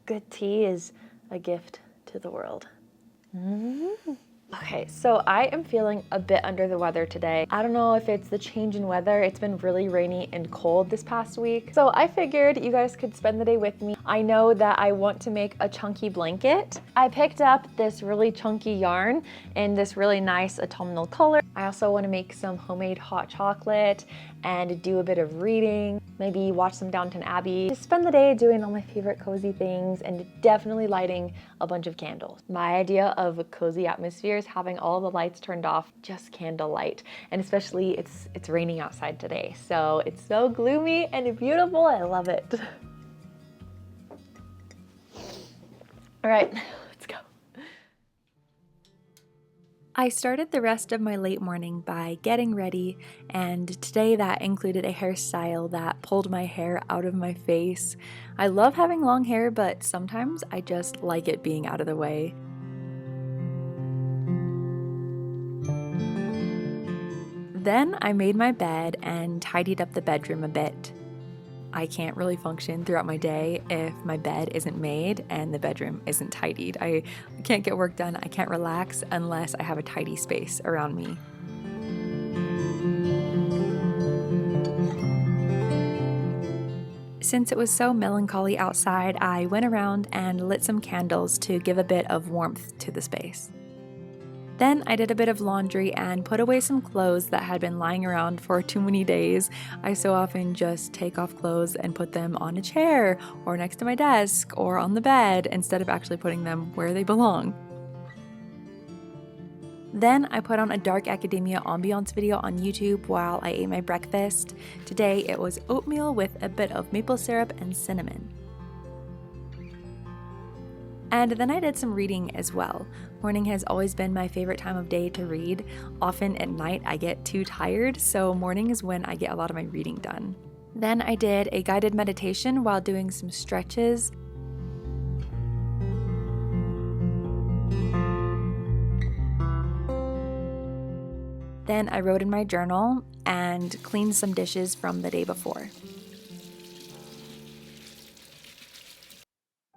Good tea is a gift to the world. Okay, so I am feeling a bit under the weather today. I don't know if it's the change in weather. It's been really rainy and cold this past week. So I figured you guys could spend the day with me. I know that I want to make a chunky blanket. I picked up this really chunky yarn in this really nice autumnal color. I also want to make some homemade hot chocolate and do a bit of reading, maybe watch some Downton Abbey. Just spend the day doing all my favorite cozy things and definitely lighting a bunch of candles. My idea of a cozy atmosphere is having all the lights turned off, just candlelight. And especially it's raining outside today, so it's so gloomy and beautiful. I love it. All right, let's go. I started the rest of my late morning by getting ready, and today that included a hairstyle that pulled my hair out of my face. I love having long hair, but sometimes I just like it being out of the way. Then I made my bed and tidied up the bedroom a bit. I can't really function throughout my day if my bed isn't made and the bedroom isn't tidied. I can't get work done, I can't relax unless I have a tidy space around me. Since it was so melancholy outside, I went around and lit some candles to give a bit of warmth to the space. Then I did a bit of laundry and put away some clothes that had been lying around for too many days. I so often just take off clothes and put them on a chair or next to my desk or on the bed instead of actually putting them where they belong. Then I put on a dark academia ambiance video on YouTube while I ate my breakfast. Today it was oatmeal with a bit of maple syrup and cinnamon. And then I did some reading as well. Morning has always been my favorite time of day to read. Often at night I get too tired, so morning is when I get a lot of my reading done. Then I did a guided meditation while doing some stretches. Then I wrote in my journal and cleaned some dishes from the day before.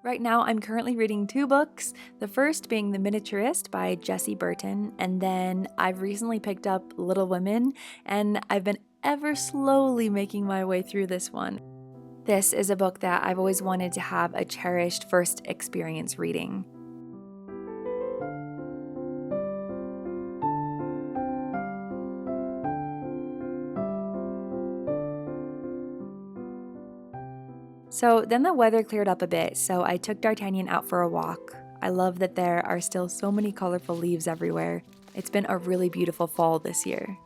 Right now, I'm currently reading 2 books, the first being The Miniaturist by Jessie Burton, and then I've recently picked up Little Women, and I've been ever slowly making my way through this one. This is a book that I've always wanted to have a cherished first experience reading. So then the weather cleared up a bit, so I took D'Artagnan out for a walk. I love that there are still so many colorful leaves everywhere. It's been a really beautiful fall this year.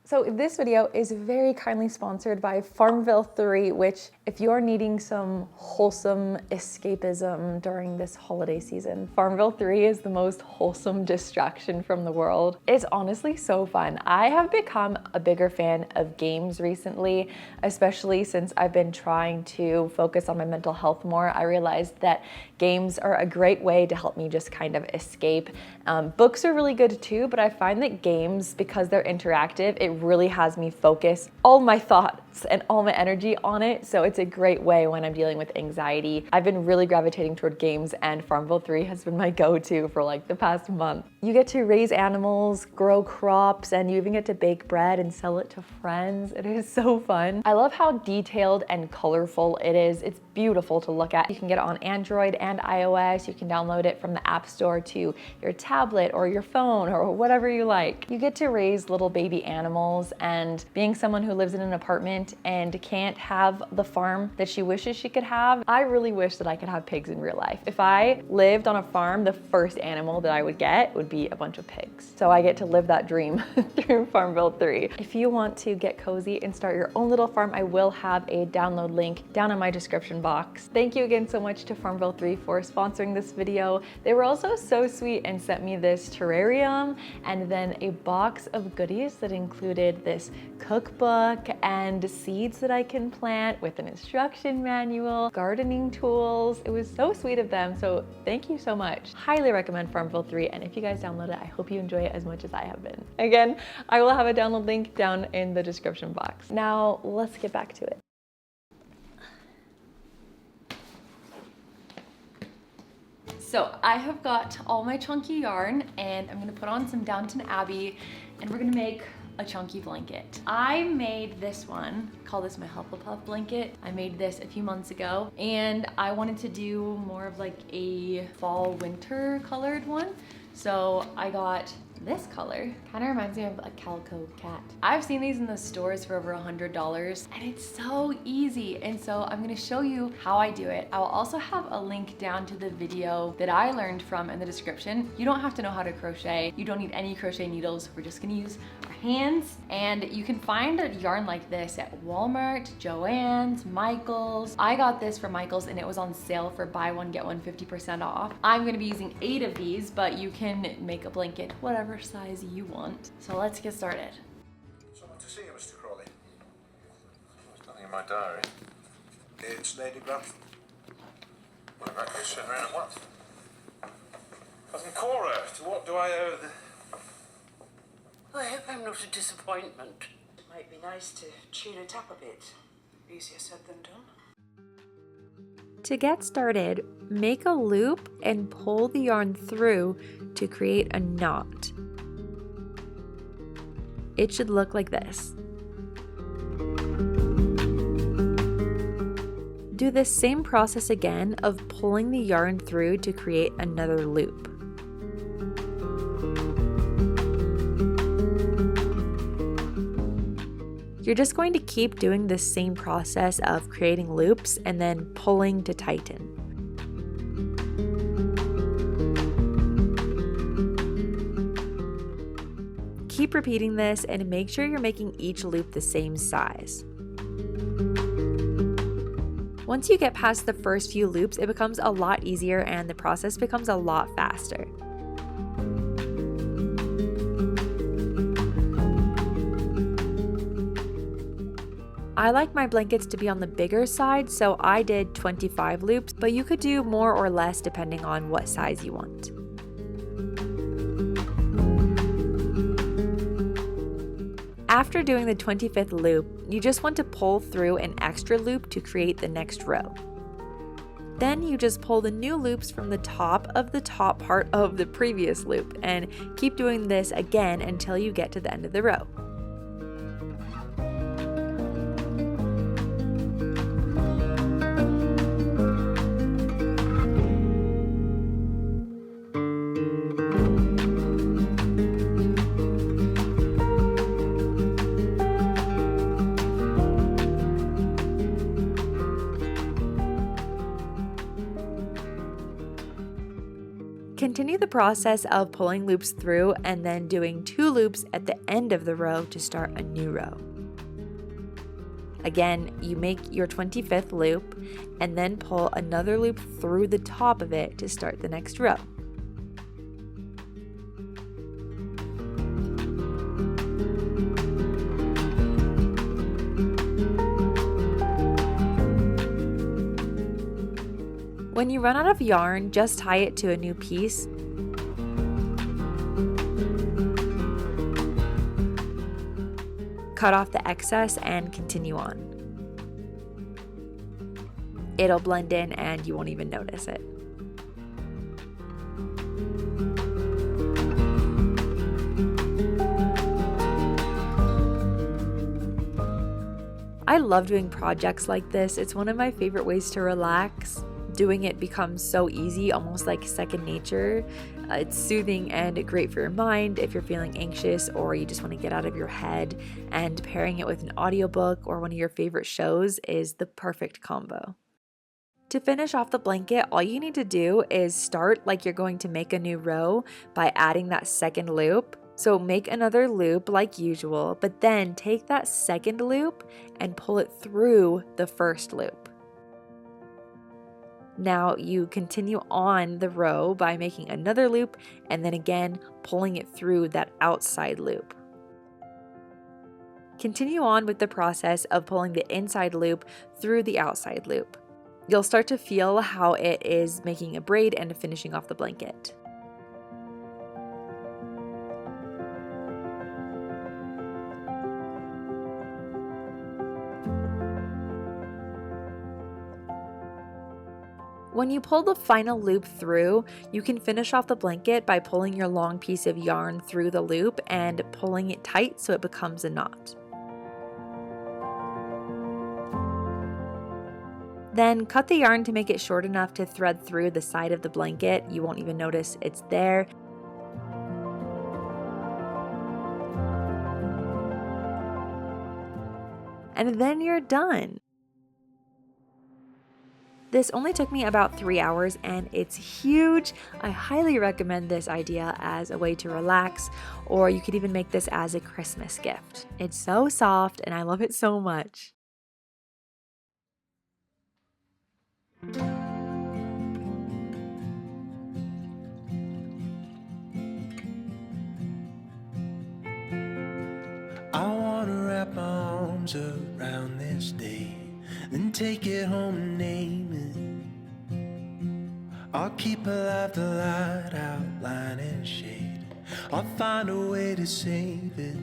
So this video is very kindly sponsored by Farmville 3, which if you're needing some wholesome escapism during this holiday season, Farmville 3 is the most wholesome distraction from the world. It's honestly so fun. I have become a bigger fan of games recently, especially since I've been trying to focus on my mental health more. I realized that games are a great way to help me just kind of escape. Books are really good too, but I find that games, because they're interactive, it really has me focus all my thoughts and all my energy on it. So it's a great way when I'm dealing with anxiety. I've been really gravitating toward games, and Farmville 3 has been my go-to for like the past month. You get to raise animals, grow crops, and you even get to bake bread and sell it to friends. It is so fun. I love how detailed and colorful it is. It's beautiful to look at. You can get it on Android and iOS. You can download it from the App Store to your tablet or your phone or whatever you like. You get to raise little baby animals, and being someone who lives in an apartment and can't have the farm that she wishes she could have, I really wish that I could have pigs in real life. If I lived on a farm, the first animal that I would get would be a bunch of pigs. So I get to live that dream through Farmville 3. If you want to get cozy and start your own little farm, I will have a download link down in my description description box. Thank you again so much to Farmville 3 for sponsoring this video. They were also so sweet and sent me this terrarium and then a box of goodies that included this cookbook and seeds that I can plant with an instruction manual, gardening tools. It was so sweet of them, so thank you so much. Highly recommend Farmville 3, and if you guys download it, I hope you enjoy it as much as I have been. Again, I will have a download link down in the description box. Now, let's get back to it. So I have got all my chunky yarn and I'm gonna put on some Downton Abbey and we're gonna make a chunky blanket. I made this one, call this my Hufflepuff blanket. I made this a few months ago and I wanted to do more of like a fall winter colored one. So I got this color. Kind of reminds me of a calico cat. I've seen these in the stores for over $100 and it's so easy. And so I'm gonna show you how I do it. I will also have a link down to the video that I learned from in the description. You don't have to know how to crochet. You don't need any crochet needles. We're just gonna use our hands. And you can find a yarn like this at Walmart, Joann's, Michael's. I got this from Michael's and it was on sale for buy one, get one 50% off. I'm gonna be using 8 of these, but you can make a blanket, whatever size you want. So let's get started. Someone to see you, Mr. Crawley. There's nothing in my diary. It's Lady Grantham. Well, in that case, send her in at once. Cousin Cora, to what do I owe the... I hope I'm not a disappointment. It might be nice to tune it up a bit. Easier said than done. To get started, make a loop and pull the yarn through to create a knot. It should look like this. Do the same process again of pulling the yarn through to create another loop. You're just going to keep doing the same process of creating loops and then pulling to tighten. Keep repeating this and make sure you're making each loop the same size. Once you get past the first few loops, it becomes a lot easier and the process becomes a lot faster. I like my blankets to be on the bigger side, so I did 25 loops, but you could do more or less depending on what size you want. After doing the 25th loop, you just want to pull through an extra loop to create the next row. Then you just pull the new loops from the top part of the previous loop and keep doing this again until you get to the end of the row. Continue the process of pulling loops through and then doing 2 loops at the end of the row to start a new row. Again, you make your 25th loop and then pull another loop through the top of it to start the next row. When you run out of yarn, just tie it to a new piece. Cut off the excess and continue on. It'll blend in and you won't even notice it. I love doing projects like this. It's one of my favorite ways to relax. Doing it becomes so easy, almost like second nature. It's soothing and great for your mind if you're feeling anxious or you just want to get out of your head, and pairing it with an audiobook or one of your favorite shows is the perfect combo. To finish off the blanket, all you need to do is start like you're going to make a new row by adding that second loop. So make another loop like usual, but then take that second loop and pull it through the first loop. Now you continue on the row by making another loop and then again pulling it through that outside loop. Continue on with the process of pulling the inside loop through the outside loop. You'll start to feel how it is making a braid and finishing off the blanket. When you pull the final loop through, you can finish off the blanket by pulling your long piece of yarn through the loop and pulling it tight so it becomes a knot. Then cut the yarn to make it short enough to thread through the side of the blanket. You won't even notice it's there. And then you're done. This only took me about 3 hours and it's huge. I highly recommend this idea as a way to relax, or you could even make this as a Christmas gift. It's so soft and I love it so much. I wanna wrap my arms around this day, then take it home and name it. I'll keep alive the light, outline and shade. I'll find a way to save it.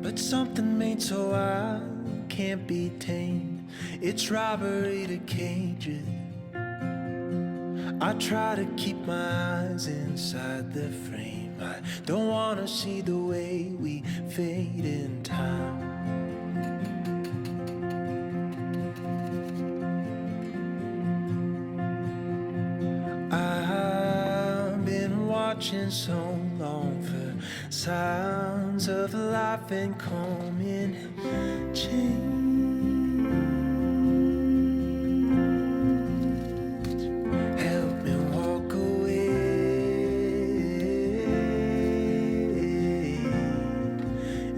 But something made so wild can't be tamed. It's robbery to cage it. I try to keep my eyes inside the frame. I don't wanna see the way we fade in time. I've been watching so long for signs of life and coming change. Help me walk away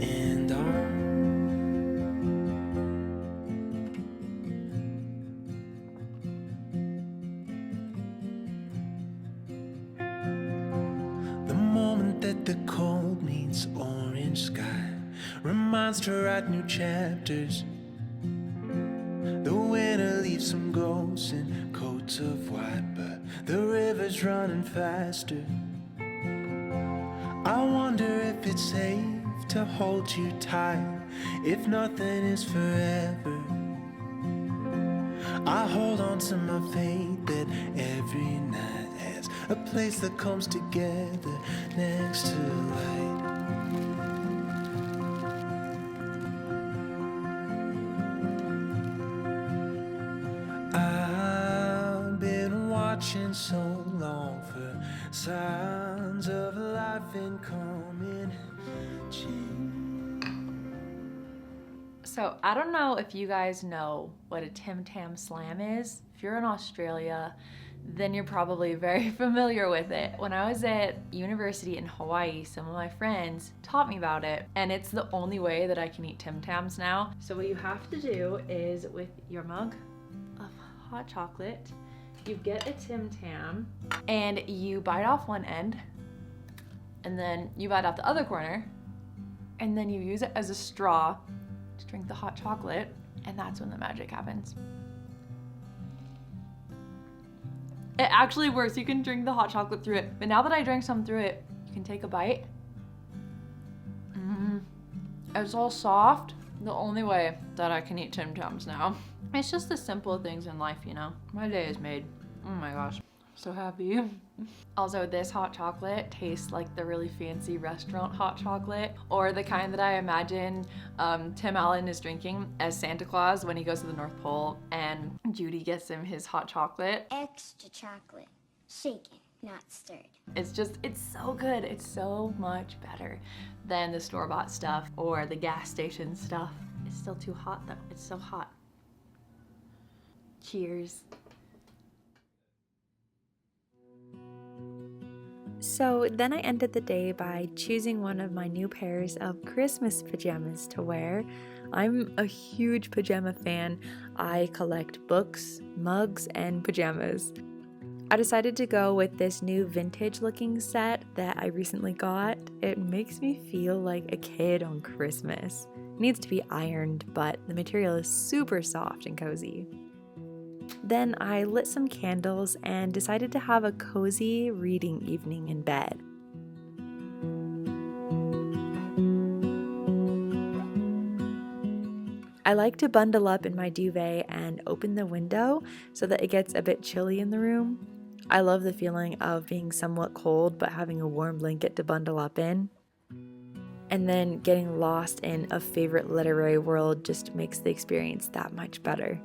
and on. The moment that the cold meets orange sky reminds to write new chapters. The winter leaves some ghosts in coats of white, but the river's running faster. I wonder if it's safe to hold you tight, if nothing is forever. I hold on to my faith that every night has a place that comes together next to light. I've been watching so long for signs of life and coming change. So I don't know if you guys know what a Tim Tam Slam is. If you're in Australia, then you're probably very familiar with it. When I was at university in Hawaii, some of my friends taught me about it, and it's the only way that I can eat Tim Tams now. So what you have to do is, with your mug of hot chocolate, you get a Tim Tam and you bite off one end, and then you bite off the other corner, and then you use it as a straw to drink the hot chocolate, and that's when the magic happens. It actually works. You can drink the hot chocolate through it. But now that I drank some through it, you can take a bite. It's all soft. The only way that I can eat Tim Tams now. It's just the simple things in life, you know. My day is made. Oh my gosh, so happy. Also, this hot chocolate tastes like the really fancy restaurant hot chocolate, or the kind that I imagine Tim Allen is drinking as Santa Claus when he goes to the North Pole and Judy gets him his hot chocolate. Extra chocolate, shaken, not stirred. It's so good. It's so much better than the store-bought stuff or the gas station stuff. It's still too hot though. It's so hot. Cheers. So then I ended the day by choosing one of my new pairs of Christmas pajamas to wear. I'm a huge pajama fan. I collect books, mugs, and pajamas. I decided to go with this new vintage looking set that I recently got. It makes me feel like a kid on Christmas. It needs to be ironed, but the material is super soft and cozy. Then I lit some candles and decided to have a cozy reading evening in bed. I like to bundle up in my duvet and open the window so that it gets a bit chilly in the room. I love the feeling of being somewhat cold but having a warm blanket to bundle up in. And then getting lost in a favorite literary world just makes the experience that much better.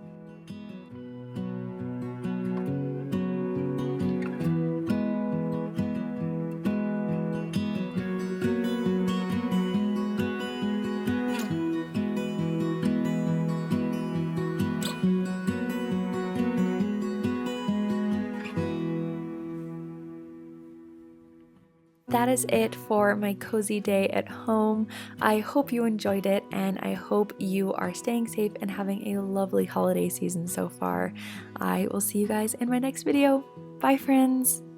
That is it for my cozy day at home. I hope you enjoyed it, and I hope you are staying safe and having a lovely holiday season so far. I will see you guys in my next video. Bye, friends!